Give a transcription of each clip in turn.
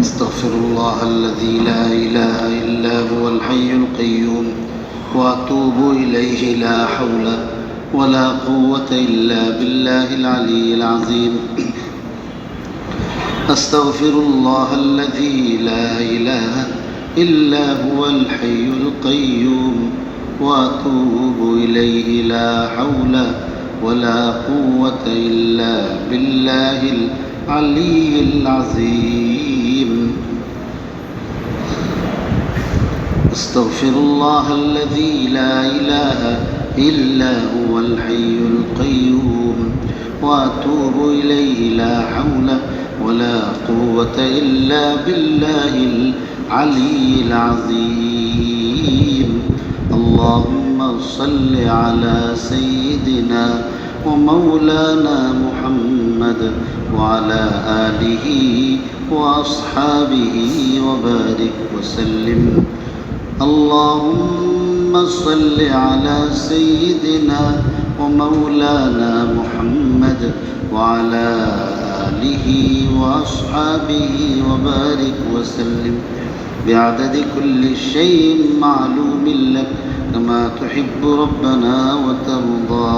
أستغفر الله الذي لا إله إلا هو الحي القيوم وأتوب إليه لا حول ولا قوة إلا بالله العلي العظيم أستغفر الله الذي لا إله إلا هو الحي القيوم وأتوب إليه لا حول ولا قوة إلا بالله العلي العظيم أستغفر الله الذي لا إله إلا هو الحي القيوم وأتوب إليه لا حول ولا قوة إلا بالله العلي العظيم اللهم صل على سيدنا ومولانا محمد وعلى آله وأصحابه وبارك وسلم اللهم صل على سيدنا ومولانا محمد وعلى آله وأصحابه وبارك وسلم بعدد كل شيء معلوم لك كما تحب ربنا وترضى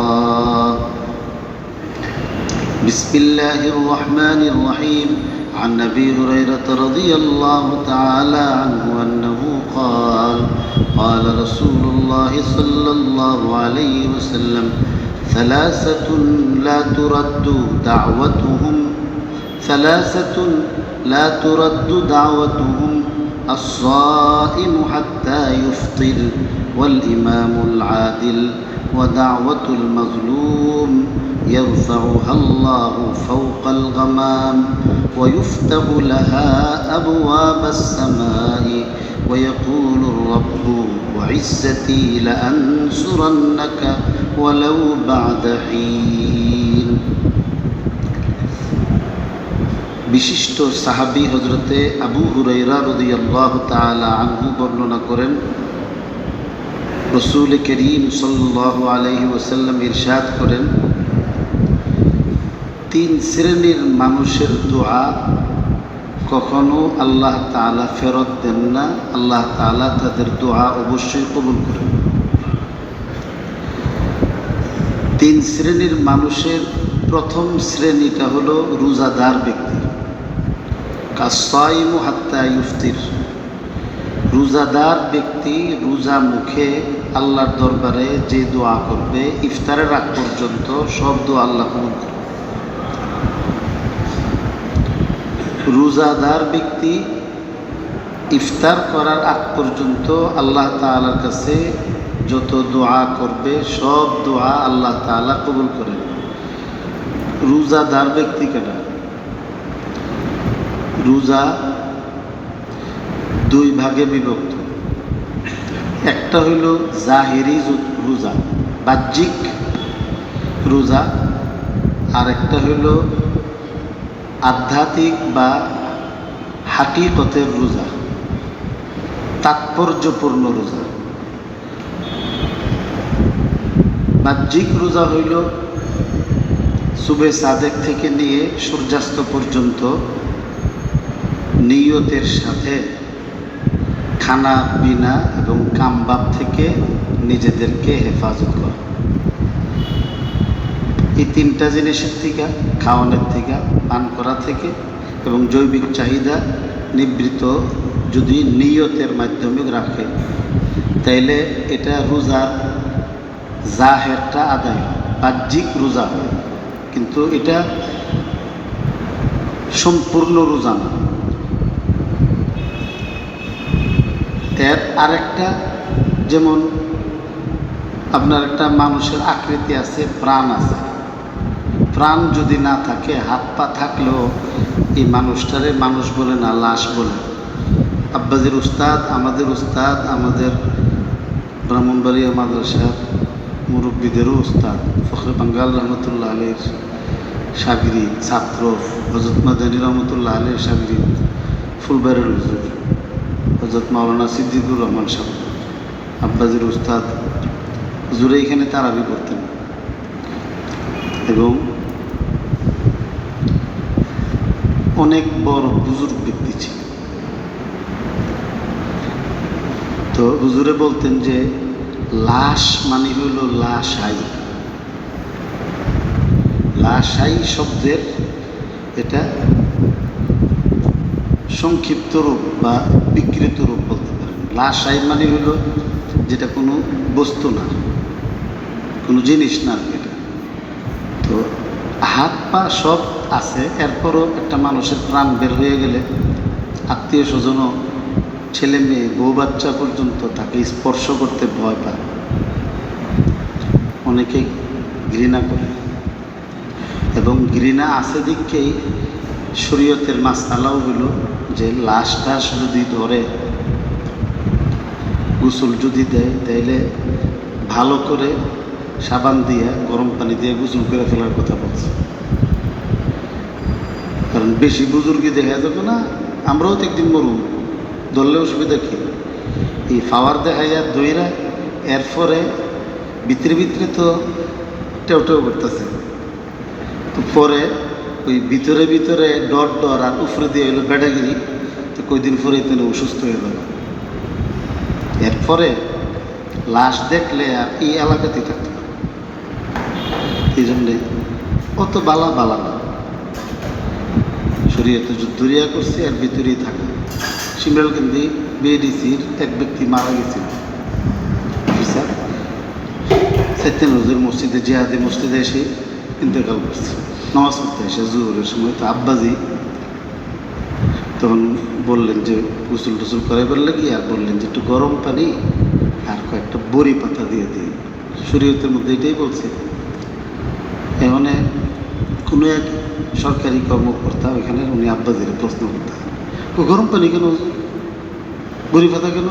بسم الله الرحمن الرحيم عن أبي هريرة رضي الله تعالى عنه أنه قال قال رسول الله صلى الله عليه وسلم ثلاثة لا ترد دعوتهم الصائم حتى يفطر والإمام العادل ودعوة المظلوم يرفعها الله فوق الغمام ويفتح لها أبواب السماء ويقول الرب وعزتي لأنصرنك ولو بعد حين বিশিষ্ট সাহাবী হযরতে আবু হুরায়রা রাদিয়াল্লাহু তাআলা আনহু বর্ণনা করেন রাসূল করিম সাল্লাল্লাহু আলাইহি ওয়াসাল্লাম ইরশাদ করেন তিন শ্রেণীর মানুষের দোয়া কখনো আল্লাহ তাআলা ফেরত দেন না, আল্লাহ তাআলা তাদের দোয়া অবশ্যই কবুল করেন। তিন শ্রেণীর মানুষের প্রথম শ্রেণীটা হলো রোজাদার ব্যক্তি, কাসাইমু হাত্তা ইফতির। রোজাদার ব্যক্তি রোজা মুখে আল্লাহর দরবারে যে দোয়া করবে ইফতারের আগ পর্যন্ত সব দোয়া আল্লাহ কবুল করে। রোজাদার ব্যক্তি ইফতার করার আগ পর্যন্ত আল্লাহ তাআলার কাছে যত দোয়া করবে সব দোয়া আল্লাহ তাআলা কবুল করেন। রোজাদার ব্যক্তি কেনা রোজা দুই ভাগে বিভক্ত। একটা হইল জাহিরি রোজা, বাহ্যিক রোজা, আর একটা হইল আধ্যাত্মিক বা হাকিকতের রোজা, তাৎপর্যপূর্ণ রোজা। বাহ্যিক রোজা হইল সুবে সাদেক থেকে নিয়ে সূর্যাস্ত পর্যন্ত নিয়তের সাথে খানা পিনা এবং কামবাব থেকে নিজেদেরকে হেফাজত করা। এই তিনটা জিনিসের থেকে, খাওয়ানোর থেকে, পান করা থেকে এবং জৈবিক চাহিদা নিবৃত্ত যদি নিয়তের মাধ্যমে রাখে তাইলে এটা রোজার জাহেরটা আদায় হয়, বাহ্যিক রোজা হয়, কিন্তু এটা সম্পূর্ণ রোজা না। এর আরেকটা, যেমন আপনার একটা মানুষের আকৃতি আছে, প্রাণ আছে, প্রাণ যদি না থাকে, হাত পা থাকলেও এই মানুষটারে মানুষ বলে না, লাশ বলে। আব্বাজির উস্তাদ, আমাদের ব্রাহ্মণবাড়িয়া মাদ্রাসার মুরব্বীদেরও উস্তাদ ফখরে বাঙ্গাল রহমতুল্লাহ আলীর সাগরিদ, ছাত্র হযরত মাদানী রহমতুল্লাহ আলীর সাগরিদ, ফুলবাড়ির হুজুর হযরত মাওলানা সিদ্দিকুর রহমান সাহেব, আব্বাজির উস্তাদ হুজুরে এখানে তারাবি করতেন এবং অনেক বড় বুজুর্গ ব্যক্তি ছিল। তো হুজুরে বলতেন যে লাশ মানে হইল লাশাই। লাশাই শব্দের এটা সংক্ষিপ্ত রূপ বা বিকৃত রূপ বলতে পারেন। লাশাই মানে হইল যেটা কোনো বস্তু না, কোনো জিনিস না এটা। তো হাত পা সব আছে, এরপরও একটা মানুষের প্রাণ বের হয়ে গেলে আত্মীয় স্বজনও, ছেলে মেয়ে, বউ বাচ্চা পর্যন্ত তাকে স্পর্শ করতে ভয় পায়, অনেকেই ঘৃণা করে। এবং ঘৃণা আছে দিককেই শরীয়তের মাসআলাও হইল যে লাশ টাশ যদি ধরে গোসল যদি দেয় তাইলে ভালো করে সাবান দিয়ে গরম পানি দিয়ে গোসল করে ফেলার কথা বলছে। কারণ বেশি বুজুর্গি দেখা যাবে না, আমরাও তো একদিন মরুম, ধরলে অসুবিধা কী? এই পাওয়ার দেখাইয়া দইরা এরপরে ভিতরে ভিতরে তো টেউ টেউ করতেছে, তো পরে ওই ভিতরে ভিতরে ডর ডর আর উপরে দিয়ে হইলো ব্যাটাগিরি, তো কয়দিন পরেই তো অসুস্থ হয়ে যাবে। এরপরে লাশ দেখলে আর এই এলাকাতেই থাকতে পারে। এই জন্যে অত বালা বালা না, শরীয়তে যুদ্ধরিয়া করছে আর ভিতরেই থাকে। শিমরালকান্দি বিএডিসির এক ব্যক্তি মারা গেছিল, সাইতেন হুজুর মসজিদে, জিহাদি মসজিদে এসে ইন্তেকাল করছে নামাজ পড়তে এসে জোহরের সময়। তো আব্বাজি তখন বললেন যে গোসল টুসুল করে বললে কি, আর বললেন যে একটু গরম পানি আর কয়েকটা বড়ি পাতা দিয়ে দিই। শরীয়তের মধ্যে এটাই বলছে। এখানে কোনো এক সরকারি কর্মকর্তা ওইখানে উনি আব্বাজির প্রশ্ন করতেন, গরম পানি কেন, বড়ি পাতা কেন?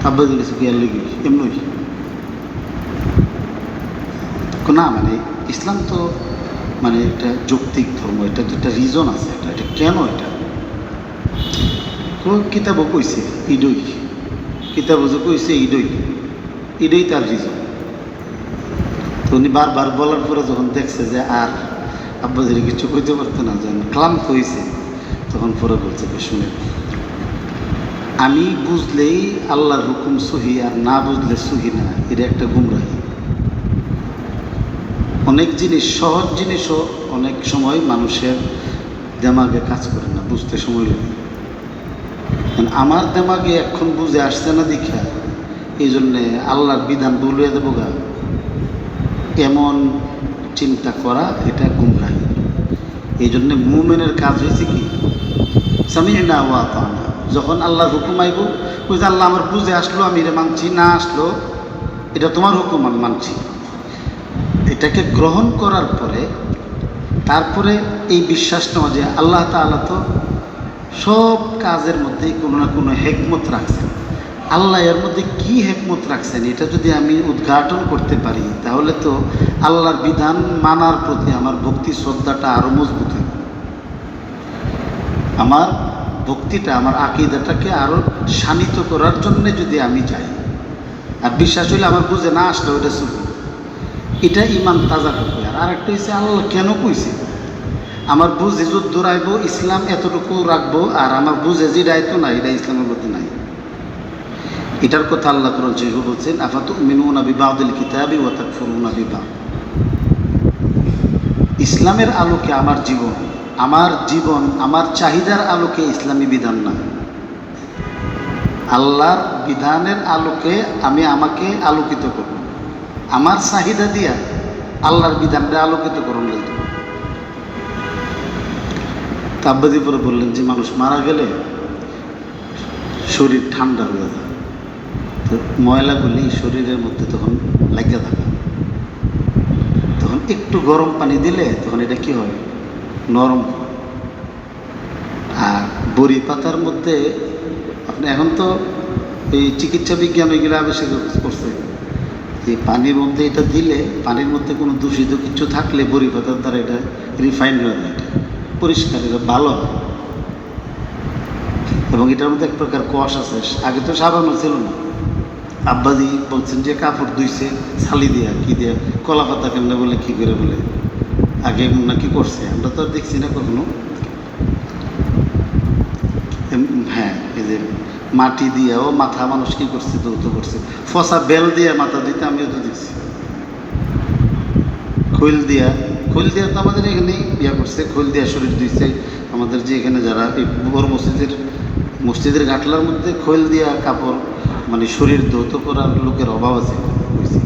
আব্বাজি কিছু কি আর লেগে এমনই না, মানে ইসলাম তো মানে একটা যৌক্তিক ধর্ম, এটা তো একটা রিজন আছে, এটা কেন, এটা কোনো কিতাবও কইছে ইডই, কিতাবও যে কইছে ইডই তার রিজন। তো উনি বারবার বলার পরে যখন দেখছে যে আর আব্বাজির কিছু কইতে পারতো না, যখন ক্লান্ত হয়েছে, তখন পরে বলছে শুনে, আমি বুঝলেই আল্লাহর হুকুম সহি আর না বুঝলে সহি না, এটা একটা গুমরাহি। অনেক জিনিস, সহজ জিনিসও অনেক সময় মানুষের দেমাগে কাজ করে না, বুঝতে সময় লাগে। আমার দেমাগে এখন বুঝে আসছে না দীক্ষা, এই জন্যে আল্লাহর বিধান বলিয়ে দেবো গা, এমন চিন্তা করা এটা গুমরাহি। এই জন্যে মুমিনের কাজ হয়েছে কি, সামি'না ওয়া আতা'না। যখন আল্লাহর হুকুম আইব, ওই যে আল্লাহ আমার বুঝে আসলো আমি এটা মানছি, না আসলো এটা তোমার হুকুম আমি মানছি, এটাকে গ্রহণ করার পরে তারপরে এই বিশ্বাস নেওয়া যে আল্লাহ তাআলা তো সব কাজের মধ্যেই কোনো না কোনো হেকমত রাখছেন। আল্লাহ এর মধ্যে কি হেকমত রাখছেন এটা যদি আমি উদ্ঘাটন করতে পারি, তাহলে তো আল্লাহর বিধান মানার প্রতি আমার ভক্তি শ্রদ্ধাটা আরও মজবুত হবে। আমার ভক্তিটা, আমার আকীদাটাকে আরও শানিত করার জন্য যদি আমি যাই, আর বিশ্বাস হইলে আমার বুঝে না আসলে ওটা শুরু, এটা ইমান তাজা করবে। আর আরেকটা হচ্ছে আল্লাহ কেন কইছে, আমার বুঝে যত দৌড়াইব ইসলাম এতটুকু রাখবো, আর আমার বুঝে যে দায়িত্ব না এটা ইসলামের মধ্যে নাই। এটার কথা আল্লাহ কোরআন শরীফে বলছেন, আফাতুমিনুনা বিবাদিল কিতাবি ওয়া তাকফুরুনা বিবাদ। ইসলামের আলোকে আমার জীবন, আমার চাহিদার আলোকে ইসলামী বিধান না, আল্লাহর বিধানের আলোকে আমি আমাকে আলোকিত করব, আমার চাহিদা দিয়া আল্লাহর বিধানটা আলোকিত করুন লাগবে। তাব্বাদি পরে বললেন যে মানুষ মারা গেলে শরীর ঠান্ডা হয়ে যায়, তো ময়লাগুলি শরীরের মধ্যে তখন লাগিয়ে থাকে, তখন একটু গরম পানি দিলে তখন এটা কি হয়, নরম হয়। আর বড়ি পাতার মধ্যে আপনি এখন তো এই চিকিৎসা বিজ্ঞান এগুলো আবিষ্কার করছে, যে পানির মধ্যে এটা দিলে, পানির মধ্যে কোনো দূষিত কিছু থাকলে বড়ি পাতার দ্বারা এটা রিফাইন হয়ে যায়, এটা পরিষ্কার, এটা ভালো হয়। এবং এটার মধ্যে এক প্রকার কষ আছে, আগে তো সাবানও ছিল না। আব্বাজি বলছেন যে কাপড় ধুইছে ছালি দিয়া কি দিয়া, কলা পাতা কেমনে বলে কি করে বলে আগে নাকি করছে, আমরা তো আর দেখছি না কখনো। হ্যাঁ, এই যে মাটি দিয়েও মাথা মানুষ কি করছে, দৌত করছে। ফসা বেল দিয়ে মাথা দিতে আমিও তো দিচ্ছি। খৈল দিয়া তো আমাদের এখানে ইয়া করছে, খৈল দিয়া শরীর ধুইছে। আমাদের যে এখানে যারা এই বড় মসজিদের গাটলার মধ্যে খৈল দিয়া কাপড় মানে শরীর ধৌত করার লোকের অভাব আছে, করছে।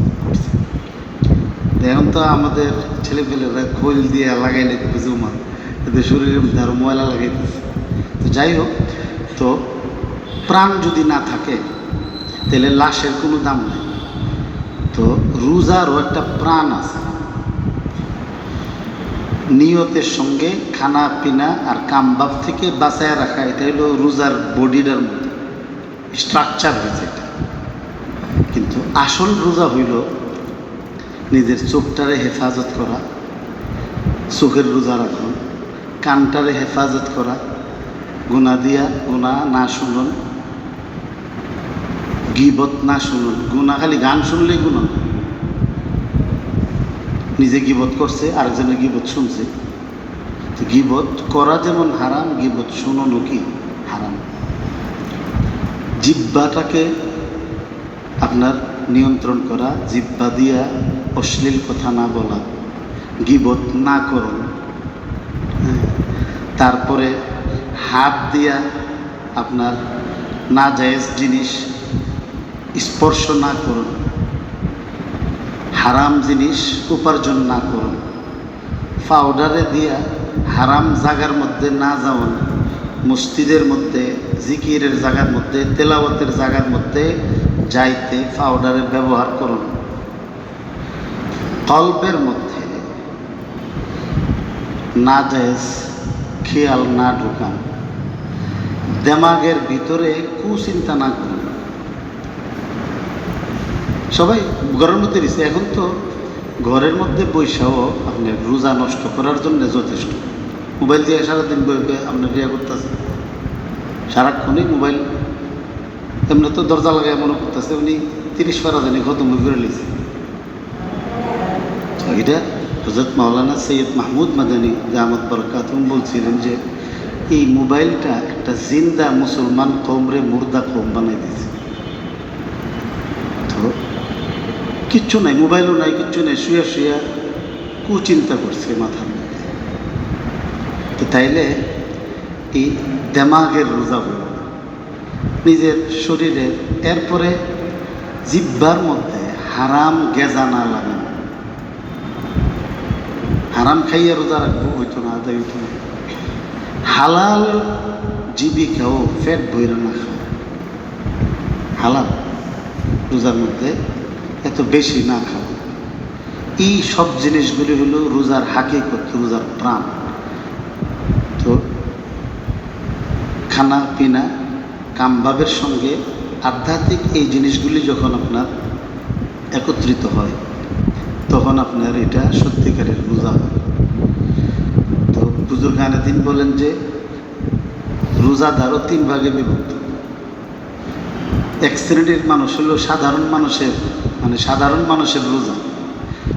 এখন তো আমাদের ছেলেপেলেরা খৈল দিয়ে লাগাইলে জমা, এদের শরীরের মধ্যে আরও ময়লা লাগাইতেছে। তো যাই হোক, তো প্রাণ যদি না থাকে তাহলে লাশের কোনো দাম নেই। তো রোজারও একটা প্রাণ আছে। নিয়তের সঙ্গে খানা পিনা আর কামবাব থেকে বাঁচায় রাখা, এটা হলো রোজার বডিটার মধ্যে স্ট্রাকচার হয়েছে এটা। কিন্তু আসল রোজা হইল নিজের চোখটারে হেফাজত করা, চোখের রোজা রাখুন, কানটারে হেফাজত করা, গুণা দিয়া গুণা না শুনুন, গীবত না শুনুন। গুণা খালি গান শুনলেই গুণা, নিজে গীবত করছে আরেকজনের গীবত শুনছে। তো গীবত করা যেমন হারাম, গীবত শুনুনও কি হারাম। জিহ্বাটাকে আপনার নিয়ন্ত্রণ করা, জিহ্বা দিয়া অশ্লীল কথা না বলা, গীবত না করুন। তারপরে হাত দিয়া আপনার নাজায়েজ জিনিস স্পর্শ না করুন, হারাম জিনিস উপার্জন না করুন, পাউডারে দিয়া হারাম জায়গার মধ্যে না যাওন, মসজিদের মধ্যে, জিকিরের জায়গার মধ্যে, তেলাওয়াতের জায়গার মধ্যে যাইতে পাউডারের ব্যবহার করুন। কলবের মধ্যে নাজায়েজ খেয়াল না ঢুকান, দেমাগের ভিতরে কুচিন্তা না করুন। সবাই ঘরের মধ্যে দিচ্ছে, এখন তো ঘরের মধ্যে বৈশাও আপনার রোজা নষ্ট করার জন্য যথেষ্ট। মোবাইল দিয়ে সারাদিন বইকে আপনার ইয়া করতেছে, সারাক্ষণই মোবাইল। এমনি তো দরজা লাগাই মনে করতেছে উনি 30 পারা জানি খতম করে নিয়েছে। এটা হযরত মাওলানা সৈয়দ মাহমুদ মাদানী জামাত বরকাতুম বলছিলেন যে এই মোবাইলটা একটা জিন্দা মুসলমান কওমরে মুর্দা কওম বানাই দিয়েছে। তো কিচ্ছু নাই, মোবাইলও নাই, কিচ্ছু নেই, শুয়ে শুয়ে কুচিন্তা করছে মাথার মধ্যে। তো তাইলে এই দেমাগের রোজা হল নিজের শরীরের। এরপরে জিহ্বার মধ্যে হারাম গেজা না লাগান। হারাম খাইয়া রোজা রাখবো হইতো না, আদায় হইতো না। হালাল জীবিকাও পেট বইরা না খাওয়া, হালাল রোজার মধ্যে এত বেশি না খাওয়া। এই সব জিনিসগুলি হলো রোজার হাকিকত, রোজার প্রাণ। তো খানা পিনা কামভাবের সঙ্গে আধ্যাত্মিক এই জিনিসগুলি যখন আপনার একত্রিত হয় তখন আপনার এটা সত্যিকারের রোজা হয়। তো বুজুর্গানে দিন বলেন যে রোজাদারও 3 ভাগে বিভক্ত। এক শ্রেণীর মানুষ হলো সাধারণ মানুষের, মানে সাধারণ মানুষের রোজা।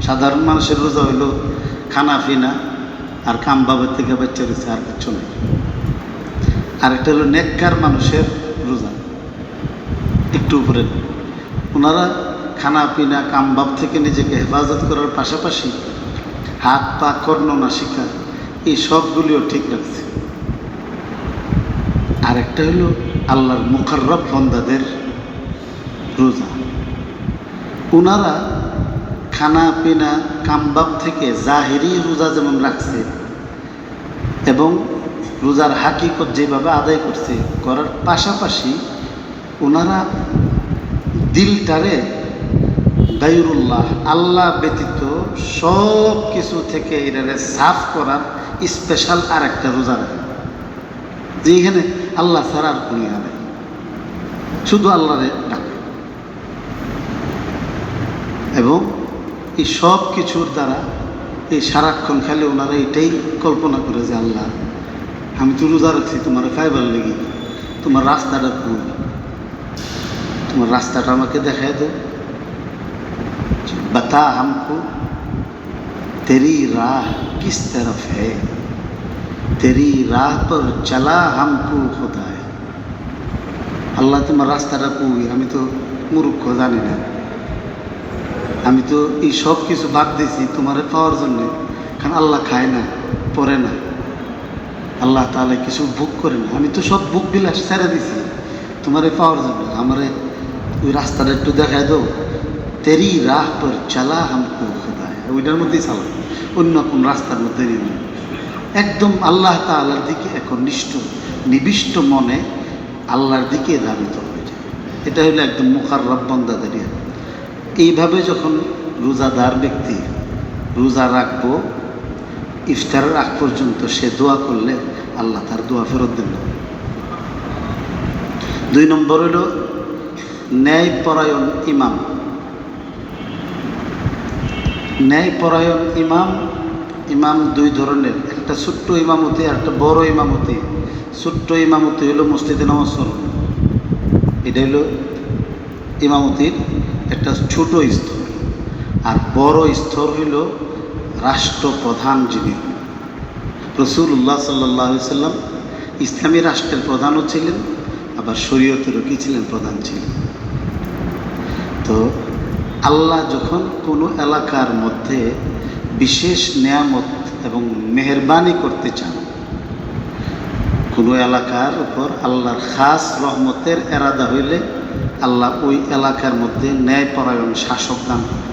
সাধারণ মানুষের রোজা হইল খানা পিনা আর কামবাবের থেকে বাচ্চা রয়েছে, আর কিচ্ছু নেই। আরেকটা হলো নেককার মানুষের রোজা, একটু উপরে। ওনারা খানা পিনা কামবাব থেকে নিজেকে হেফাজত করার পাশাপাশি হাত পা কর্ণ নাসিকা এই সবগুলিও ঠিক রাখছে। আরেকটা হলো আল্লাহর মুকাররব বান্দাদের রোজা। ওনারা খানা পিনা কামবাব থেকে জাহিরি রোজা যেমন রাখছে এবং রোজার হাকিকত যেভাবে আদায় করছে, করার পাশাপাশি ওনারা দিলটারে গায়রুল্লাহ, আল্লাহ ব্যতীত সব কিছু থেকে এটারে সাফ করার স্পেশাল আর একটা রোজা রাখে, যেখানে আল্লাহ ছাড়া আর কোনো ইয়া নেই, শুধু আল্লাহরে ডাকে। এবং এই সব কিছুর দ্বারা এই সারাক্ষণ খালি ওনারা এটাই কল্পনা করে যে আল্লাহ আমি তো রোজা রাখছি তোমার ফাইবার লেগে, তোমার রাস্তাটা কই, তোমার রাস্তাটা আমাকে দেখায় দো, बता हमको तेरी राह किस तरफ है, तेरी राह पर चला हमको खुदा है। আল্লাহ তোমার রাস্তাটা কই, আমি তো মূর্খ, জানি না। আমি তো এই সব কিছু বাদ দিয়েছি তোমারে পাওয়ার জন্যে, কারণ আল্লাহ খায় না, পরে না, আল্লাহ তাআলা কিছু ভোগ করে না। আমি তো সব ভোগ বিলাস ছেড়ে দিছি তোমারে পাওয়ার জন্য। আমারে ওই রাস্তাটা একটু দেখায় দাও, তেরি রাহ পর চালা হামকো খুদায়, ওইটার মধ্যেই চালা, অন্য কোন রাস্তার মধ্যে নেই। একদম আল্লাহ তাআলার দিকে একনিষ্ঠ নিবিষ্ট মনে আল্লাহর দিকে ধাবিত হয়ে যায়। এটা হলো একদম মুকাররব বান্দাদের। এইভাবে যখন রোজাদার ব্যক্তি রোজা রাখবো, ইফতারের আগ পর্যন্ত সে দোয়া করলে আল্লাহ তার দোয়া ফেরত দেন না। 2 নম্বর হলো ন্যায়পরায়ণ ইমাম। ন্যায়পরায়ণ ইমাম, ইমাম 2 ধরনের, একটা ছোট্ট ইমামতি আর একটা বড় ইমামতি। ছোট্ট ইমামতি হলো মসজিদে নামাজ পড়ানো, এটা হলো ইমামতির একটা ছোট স্তর। আর বড় স্তর হইল রাষ্ট্রপ্রধান, যিনি রাসূলুল্লাহ সাল্লাল্লাহু আলাইহি সাল্লাম ইসলামী রাষ্ট্রের প্রধানও ছিলেন, আবার শরীয়তেরও কি ছিলেন, প্রধান ছিলেন। তো আল্লাহ যখন কোনো এলাকার মধ্যে বিশেষ নেয়ামত এবং মেহেরবানি করতে চান, কোনো এলাকার উপর আল্লাহর খাস রহমতের এরাদা হইলে আল্লাহ ওই এলাকার মধ্যে ন্যায়পরায়ণ শাসক দান করেন।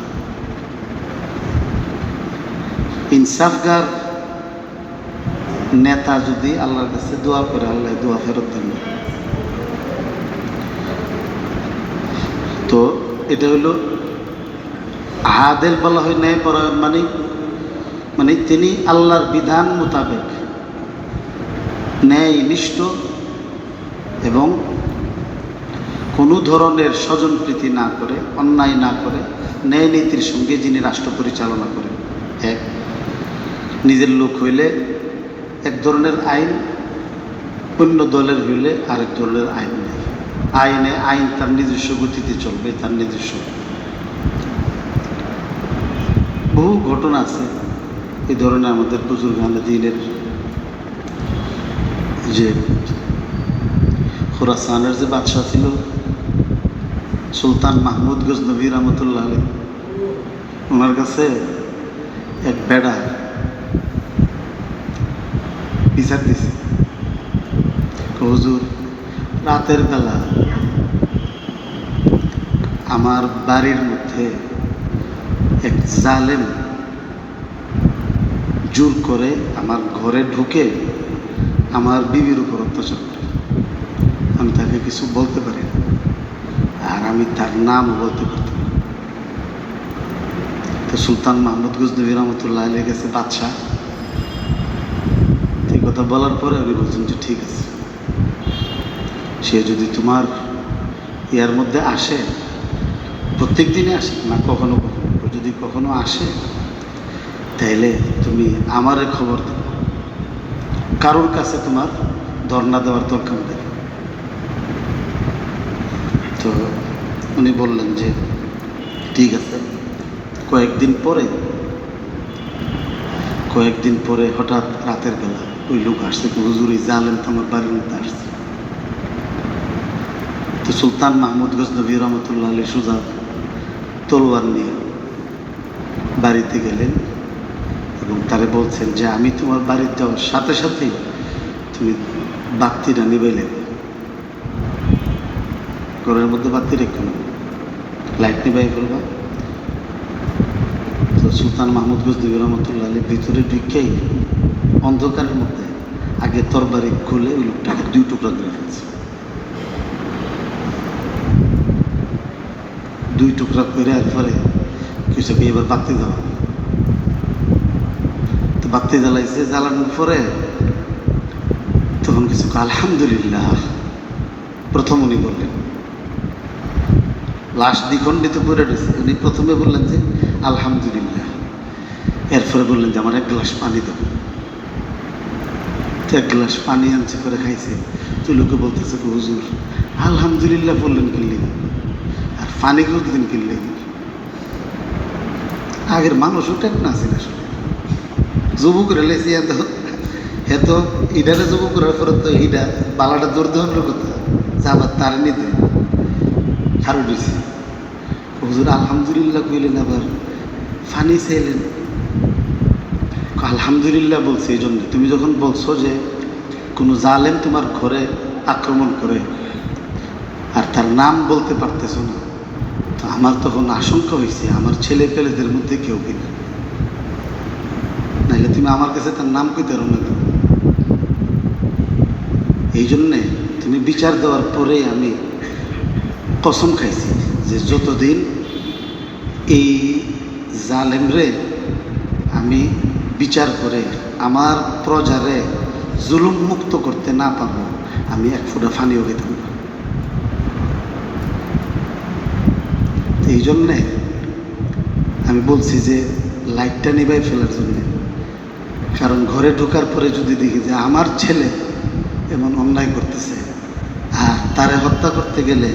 ইনসাফগার নেতা যদি আল্লাহর কাছে দোয়া করে, আল্লাহ দোয়া ফেরত দেন। তো এটা হলো আদেল বলা হয় ন্যায়পরায়ণ, মানে তিনি আল্লাহর বিধান মোতাবেক ন্যায়নিষ্ঠ এবং কোনো ধরনের স্বজনপ্রীতি না করে, অন্যায় না করে, ন্যায় নীতির সঙ্গে যিনি রাষ্ট্র পরিচালনা করেন। এক, নিজের লোক হইলে এক ধরনের আইন, অন্য দলের হইলে আরেক ধরনের আইন নেই। আইন তার নিজস্ব গতিতে চলবে, তার নিজস্ব। বহু ঘটনা আছে এই ধরনের আমাদের বুজুর্গানে দ্বীনের, যে খোরাসানের যে বাদশাহ ছিল সুলতান মাহমুদ গজনবী রহমতুল্লাহ আলাইহ, ওনার কাছে এক বেড়া বিচার দিছে, হুজুর রাতের বেলা আমার বাড়ির মধ্যে এক জালেম জোর করে আমার ঘরে ঢুকে আমার বিবির উপর অত্যাচার করে। আমি তাকে কিছু বলতে পারি না, আর আমি তার নাম বলতে পারতাম না। তো সুলতান মাহমুদ গজনবী রহমতুল্লাহ আলাইহি গেছে বাদশাহ, এই কথা বলার পরে আমি বলছেন যে ঠিক আছে, সে যদি তোমার ইয়ার মধ্যে আসে, প্রত্যেক দিনে আসে না, কখনো কখনো, যদি কখনো আসে তাইলে তুমি আমারে খবর দেবে, কারোর কাছে তোমার ধর্ণা দেওয়ার দরকার নেই। তো উনি বললেন যে ঠিক আছে। কয়েকদিন পরে হঠাৎ রাতের বেলা ওই লোক আসছে, হুজুর এই জালেম তো আমার বাড়ির মধ্যে আসছে। তো সুলতান মাহমুদ গজনবী রহমতুল্লাহ আলাইহি সোজা তলোয়ার নিয়ে বাড়িতে গেলেন এবং তারে বলছেন যে আমি তোমার বাড়িতে যাওয়ার সাথে সাথেই তুমি বাতিটা নিবাইলে, ঘরের মধ্যে বাতি রেখো না, লাইট নিবাই ফেলবা। তো সুলতান মাহমুদ গজনবী রহমতুল্লাহ আলাইহি ভিতরে ঢুকেই অন্ধকারের মধ্যে আগে তরবারি খুলে ওই লোকটাকে 2 টুকরা করে ফেলছে। 2 টুকরা করে এরপরে কিছুকে এবার বাতি জ্বালা, তো বাতি জ্বালাইছে। জ্বালানোর পরে তখন কিছু আলহামদুলিল্লাহ প্রথম উনি বললেন, লাশ দ্বিখণ্ডিত করে রয়েছে। উনি প্রথমে বললেন যে আলহামদুলিল্লাহ, এরপরে বললেন যে আমার 1 গ্লাস পানি দেব। তো 1 গ্লাস পানি আনছে করে খাইছে। তো লোকে বলতেছে হুজুর আলহামদুলিল্লাহ বললেন কিনলেন আর পানি খুঁজলেন কিনলেন। আগের মানুষও টেক না ছিল, আসলে যুবক রেলেছি এত ইডারে যুবক করার পরে তো ইডা বালাটা দূর দেওয়ার কথা আবার তার নিতে খারো দিছে। হুজুর আলহামদুলিল্লাহ কইলেন, আবার ফানি চাইলেন। আলহামদুলিল্লাহ বলছি এই জন্য, তুমি যখন বলছো যে কোনো জালেম তোমার ঘরে আক্রমণ করে আর তার নাম বলতে পারতেছো না, তো আমার তখন আশঙ্কা হয়েছে আমার ছেলে পেলেদের মধ্যে কেউ কিনা, নাহলে তুমি আমার কাছে তার নাম কইতে পারো না। এই জন্যে তুমি বিচার দেওয়ার পরে আমি কসম খাইছি যে যতদিন এই জালেমরে আমি বিচার করে আমার প্রজারে জুলুম মুক্ত করতে না পারবো, আমি এক ফোঁটা পানিও খেতে পারবো। এই জন্যে আমি বলছি যে লাইটটা নিভাই ফেলার জন্যে, কারণ ঘরে ঢোকার পরে যদি দেখি যে আমার ছেলে এমন অন্যায় করতেছে আর তারে হত্যা করতে গেলে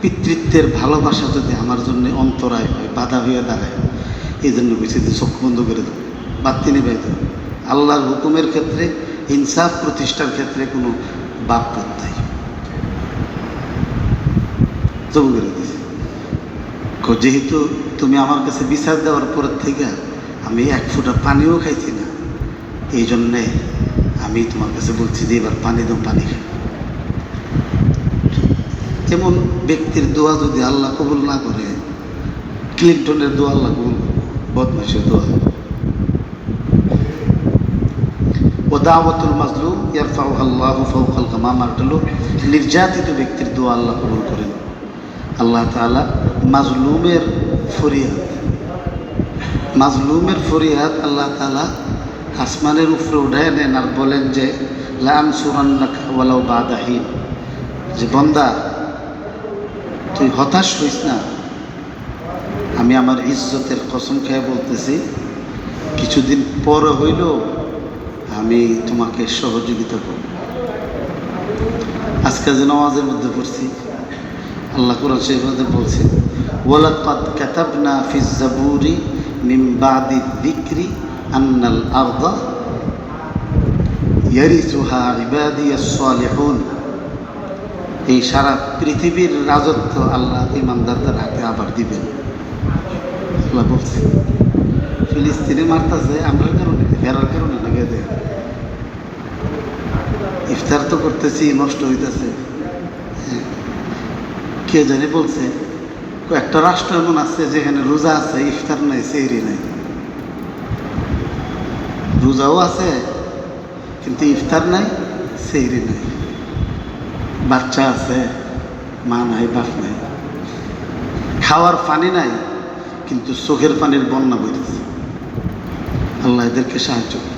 পিতৃত্বের ভালোবাসা যদি আমার জন্য অন্তরায় হয়, বাধা হয়ে দাঁড়ায়, এই জন্য বলছি যে চোখ বন্ধ করে দেবো, বাতি নিভাই দেবো। আল্লাহর হুকুমের ক্ষেত্রে, ইনসাফ প্রতিষ্ঠার ক্ষেত্রে কোনো বাপ নাই, জবু করে দিয়েছি। যেহেতু তুমি আমার কাছে বিচার দেওয়ার পরের থেকে আমি এক ফোঁটা পানিও খাইছি না, এই জন্যে আমি তোমার কাছে বলছি যে এবার পানি দাও, পানি খাই। এমন ব্যক্তির দোয়া যদি আল্লাহ কবুল না করে, ক্লিনটনের দোয়া আল্লাহ কবুল, বদমাশের দোয়া। ও দাওয়াতুল মাজলুম ইয়ারফাউহা আল্লাহু ফাওকাল গামাম, হলো নির্যাতিত ব্যক্তির দোয়া আল্লাহ কবুল করেন। আল্লাহ তাআলা মাজলুমের ফরিয়াদ আল্লাহ তাআলা আসমানের উপরে উঠায় নেন আর বলেন যে লা আনসুরান্নাকা ওয়ালাউ বা'দা হিন, যে বান্দা তুই হতাশ হইস না, আমি আমার ইজ্জতের কসম খেয়ে বলতেছি কিছুদিন পর হইলেও আমি তোমাকে সহযোগিতা করব। আজকে যে নামাজের মধ্যে পড়ছি, আল্লাহ কোরআন শরীফে বলছেন ওয়ালাকাদ কাতাবনা ফিজ জাবুরি মিন বাদি যিকরি আন্নাল আরদা ইয়ারিসুহা ইবাদিয়াস সালিহুন, এই সারা পৃথিবীর রাজত্ব আল্লাহ ইমানদারদের হাতে আবার দিবেন। আল্লাহ বলছে ফিলিস্তিনে মারতেছে আমরার কারণে, হেরার কারণে লেগে দেয়, ইফতার তো করতেছি নষ্ট হইতেছে। কে জানি বলছে একটা রাষ্ট্র এমন আছে যেখানে রোজা আছে, ইফতার নাই, সেহরি নাই। রোজাও আছে কিন্তু ইফতার নাই, সেহরি নাই। বাচ্চা আছে, মা নাই, বাপ নাই। খাওয়ার পানি নাই কিন্তু চোখের পানির বন্যা বইতেছে। আল্লাহ এদেরকে সাহায্য করে।